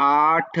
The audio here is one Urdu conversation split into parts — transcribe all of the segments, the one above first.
8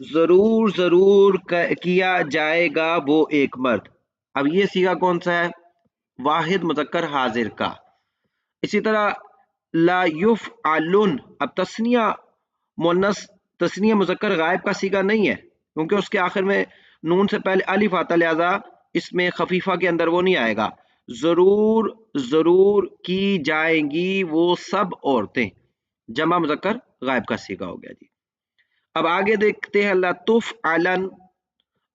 ضرور ضرور کیا جائے گا وہ ایک مرد. اب یہ سیغہ کون سا ہے؟ واحد مذکر حاضر کا. اسی طرح لا یفعلن، اب تثنیہ مؤنث تثنیہ مذکر غائب کا سیغہ نہیں ہے، کیونکہ اس کے آخر میں نون سے پہلے الف آتا، لہذا اس میں خفیفہ کے اندر وہ نہیں آئے گا. ضرور ضرور کی جائیں گی وہ سب عورتیں، جمع مذکر غائب کا سیغہ ہو گیا جی. اب آگے دیکھتے ہیں لتفعلن،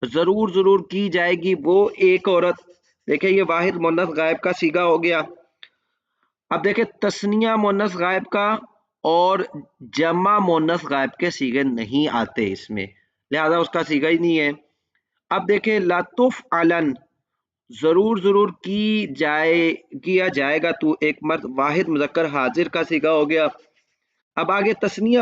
ضرور ضرور کی جائے گی وہ ایک عورت. دیکھیں یہ واحد مؤنث غائب کا سیغہ ہو گیا. اب دیکھیں تثنیہ مؤنث غائب کا اور جمع مؤنث غائب کے سیغے نہیں آتے اس میں، لہذا اس کا سیغہ ہی نہیں ہے. اب دیکھیں لتفعلن، ضرور ضرور کیا جائے گا تو ایک مرد، واحد مذکر حاضر کا سیغہ ہو گیا. اب آگے تثنیہ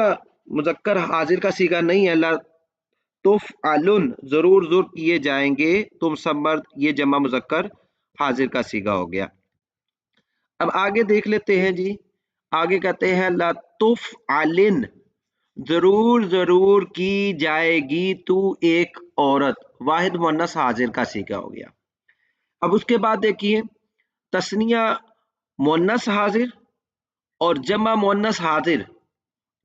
مذکر حاضر کا سیغہ نہیں ہے، لتفعلن، ضرور ضرور کیے جائیں گے تم سب مرد، یہ جمع مذکر حاضر کا سیغہ ہو گیا. اب آگے دیکھ لیتے ہیں جی، آگے کہتے ہیں لتفعلن، ضرور ضرور کی جائے گی تو ایک عورت، واحد مؤنث حاضر کا سیغہ ہو گیا. اب اس کے بعد دیکھیے تثنیہ مؤنث حاضر اور جمع مؤنث حاضر،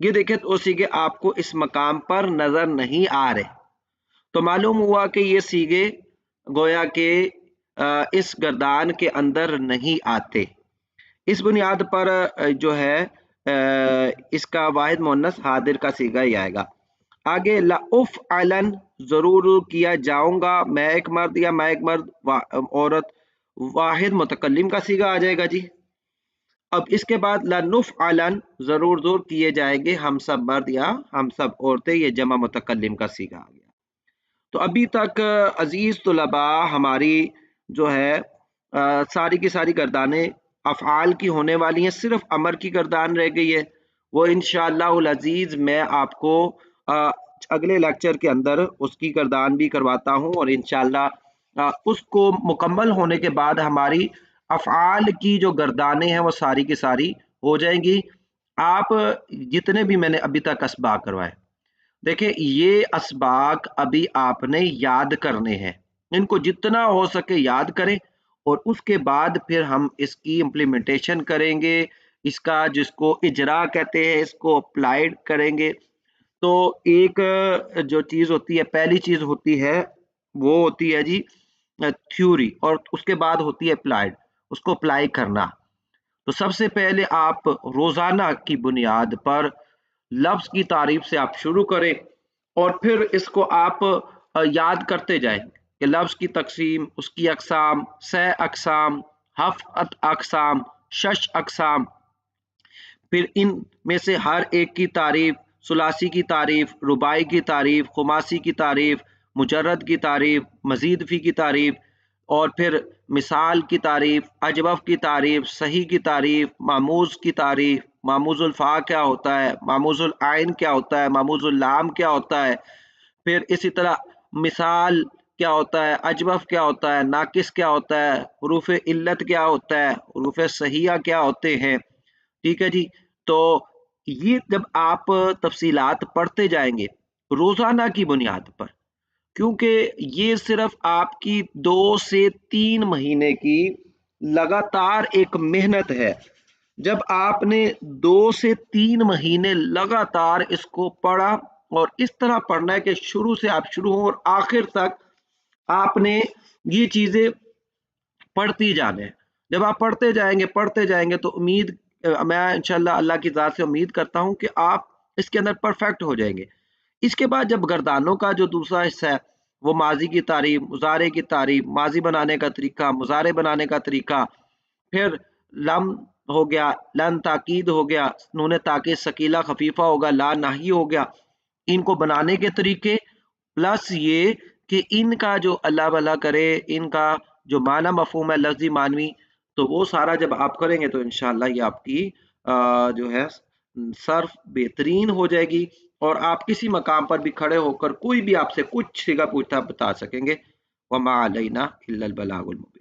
یہ دیکھیں تو سیغے آپ کو اس مقام پر نظر نہیں آ رہے، تو معلوم ہوا کہ یہ سیغے گویا کہ اس گردان کے اندر نہیں آتے. اس بنیاد پر جو ہے اس کا واحد مؤنث حاضر کا سیغہ ہی آئے گا. آگے لأفعلن، ضرور کیا جاؤں گا میں ایک مرد یا میں ایک مرد عورت، واحد متکلم کا سیغہ آ جائے گا جی. اب اس کے بعد لنفعلن، ضرور ضرور کیے جائیں گے ہم سب مرد یا ہم سب عورتیں، یہ جمع متکلم کا سیغہ آ گیا. تو ابھی تک عزیز طلباء ہماری جو ہے ساری کی ساری گردانیں افعال کی ہونے والی ہیں، صرف امر کی گردان رہ گئی ہے. وہ انشاءاللہ العزیز میں آپ کو اگلے لیکچر کے اندر اس کی گردان بھی کرواتا ہوں، اور انشاءاللہ اس کو مکمل ہونے کے بعد ہماری افعال کی جو گردانیں ہیں وہ ساری کی ساری ہو جائیں گی. آپ جتنے بھی میں نے ابھی تک اسباق کروائے، دیکھیں یہ اسباق ابھی آپ نے یاد کرنے ہیں، ان کو جتنا ہو سکے یاد کریں، اور اس کے بعد پھر ہم اس کی امپلیمنٹیشن کریں گے، اس کا جس کو اجرا کہتے ہیں اس کو اپلائیڈ کریں گے. تو ایک جو چیز ہوتی ہے، پہلی چیز ہوتی ہے وہ ہوتی ہے جی تھیوری، اور اس کے بعد ہوتی ہے اپلائیڈ، اس کو اپلائی کرنا. تو سب سے پہلے آپ روزانہ کی بنیاد پر لفظ کی تعریف سے آپ شروع کریں، اور پھر اس کو آپ یاد کرتے جائیں کہ لفظ کی تقسیم، اس کی اقسام، 6 اقسام، 7 اقسام، 6 اقسام، پھر ان میں سے ہر ایک کی تعریف، ثلاثی کی تعریف، رباعی کی تعریف، خماسی کی تعریف، مجرد کی تعریف، مزید فی کی تعریف، اور پھر مثال کی تعریف، اجوف کی تعریف، صحیح کی تعریف، معموز کی تعریف، معموز الفا کیا ہوتا ہے، معموز العین کیا ہوتا ہے، معموز اللام کیا ہوتا ہے، پھر اسی طرح مثال کیا ہوتا ہے، اجوف کیا ہوتا ہے، ناقص کیا ہوتا ہے، حروف علت کیا ہوتا ہے، حروف صحیحہ کیا ہوتے ہیں. ٹھیک ہے جی. تو یہ جب آپ تفصیلات پڑھتے جائیں گے روزانہ کی بنیاد پر، کیونکہ یہ صرف آپ کی 2 سے 3 مہینے کی لگاتار ایک محنت ہے. جب آپ نے 2 سے 3 مہینے لگاتار اس کو پڑھا، اور اس طرح پڑھنا ہے کہ شروع سے آپ شروع ہوں اور آخر تک آپ نے یہ چیزیں پڑھتی جانے. جب آپ پڑھتے جائیں گے تو امید میں انشاءاللہ اللہ کی ذات سے امید کرتا ہوں کہ آپ اس کے اندر پرفیکٹ ہو جائیں گے. اس کے بعد جب گردانوں کا جو دوسرا حصہ ہے وہ ماضی کی تعریف، مضارع کی تعریف، ماضی بنانے کا طریقہ، مضارع بنانے کا طریقہ، پھر لم ہو گیا، لن تاکید ہو گیا، نون تاکید ثقیلہ خفیفہ ہوگا، لا ناہی ہو گیا، ان کو بنانے کے طریقے، پلس یہ کہ ان کا جو اللہ بھلا کرے ان کا جو معنی مفہوم ہے لفظی معنوی، تو وہ سارا جب آپ کریں گے تو انشاءاللہ یہ آپ کی جو ہے صرف بہترین ہو جائے گی، اور آپ کسی مقام پر بھی کھڑے ہو کر کوئی بھی آپ سے کچھ صیغہ پوچھتا بتا سکیں گے. وما علینا الا البلاغ المبین.